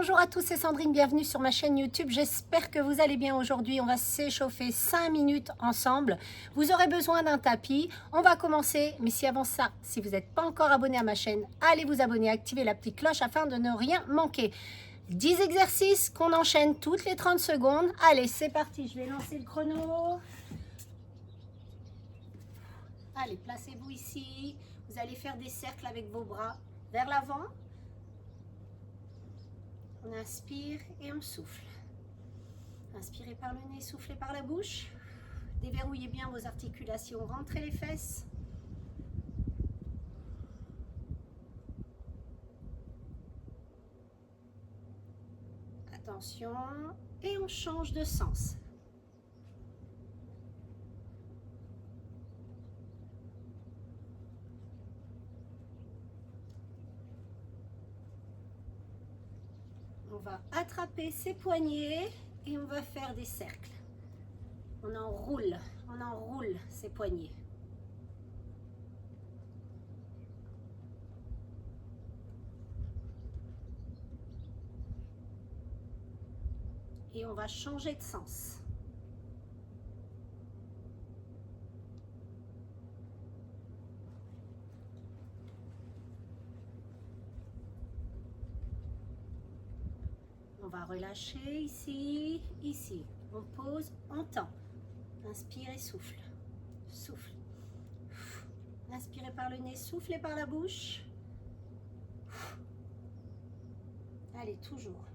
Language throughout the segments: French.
Bonjour à tous, c'est Sandrine, bienvenue sur ma chaîne YouTube. J'espère que vous allez bien aujourd'hui. On va s'échauffer 5 minutes ensemble. Vous aurez besoin d'un tapis. On va commencer, mais si avant ça, si vous n'êtes pas encore abonné à ma chaîne, allez vous abonner, activez la petite cloche afin de ne rien manquer. 10 exercices qu'on enchaîne toutes les 30 secondes. Allez, c'est parti, je vais lancer le chrono. Allez, placez-vous ici. Vous allez faire des cercles avec vos bras vers l'avant. On inspire et on souffle. Inspirez par le nez, soufflez par la bouche. Déverrouillez bien vos articulations, rentrez les fesses. Attention, et on change de sens. On va attraper ses poignets et on va faire des cercles. On enroule ses poignets. Et on va changer de sens. On va relâcher ici, ici. On pose, on tend. Inspire et souffle. Souffle. Inspirez par le nez, soufflez par la bouche. Allez, toujours.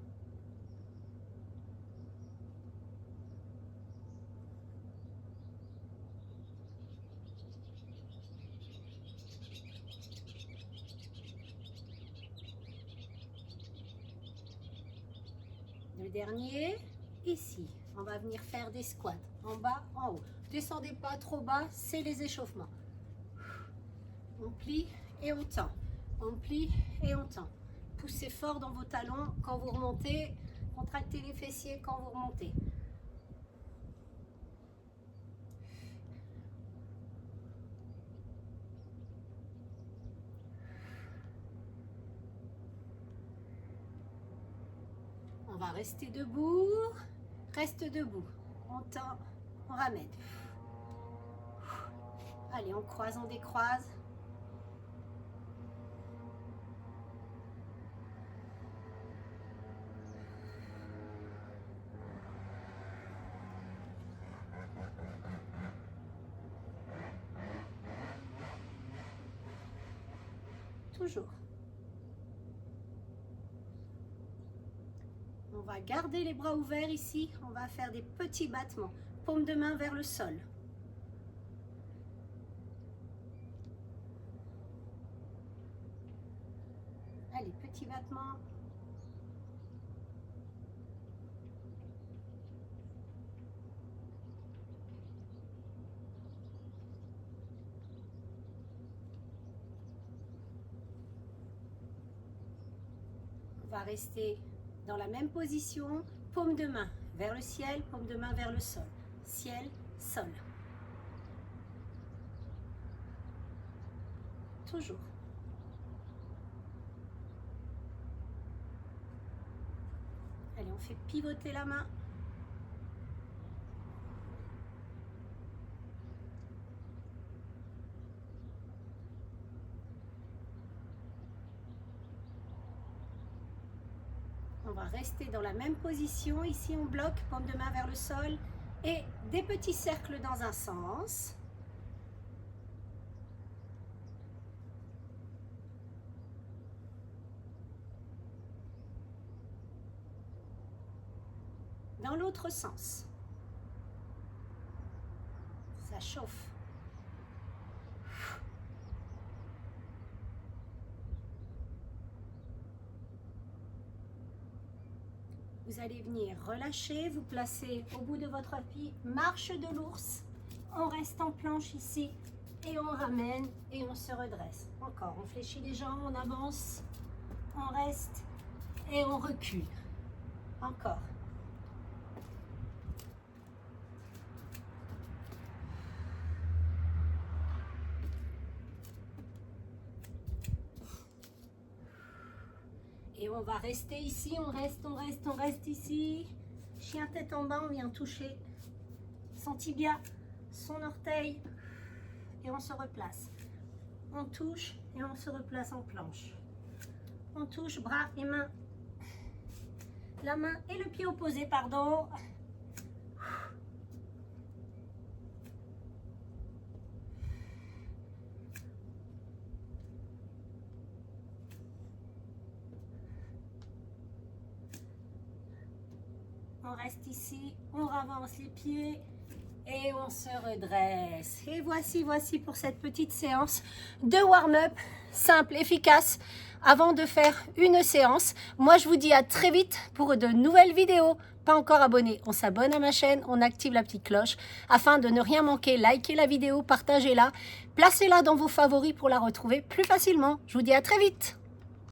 Le dernier, ici. On va venir faire des squats. En bas, en haut. Descendez pas trop bas, c'est les échauffements. On plie et on tend. On plie et on tend. Poussez fort dans vos talons quand vous remontez. Contractez les fessiers quand vous remontez. On va rester debout. Reste debout. On tend, on ramène. Allez, on croise, on décroise. Toujours. On va garder les bras ouverts ici. On va faire des petits battements. Paume de main vers le sol. Allez, petits battements. On va rester dans la même position, paume de main vers le ciel, paume de main vers le sol. Ciel, sol. Toujours. Allez, on fait pivoter la main. On va rester dans la même position. Ici, on bloque, paume de main vers le sol. Et des petits cercles dans un sens. Dans l'autre sens. Ça chauffe. Vous allez venir relâcher, vous placez au bout de votre tapis, marche de l'ours. On reste en planche ici et on ramène et on se redresse. Encore, on fléchit les jambes, on avance, on reste et on recule. Encore. Et on va rester ici, on reste ici. Chien tête en bas, on vient toucher son tibia, son orteil et on se replace. On touche et on se replace en planche. On touche bras et mains. La main et le pied opposé, pardon. On reste ici, on avance les pieds et on se redresse. Et voici pour cette petite séance de warm-up simple, efficace, avant de faire une séance. Moi, je vous dis à très vite pour de nouvelles vidéos. Pas encore abonné, on s'abonne à ma chaîne, on active la petite cloche afin de ne rien manquer. Likez la vidéo, partagez-la, placez-la dans vos favoris pour la retrouver plus facilement. Je vous dis à très vite.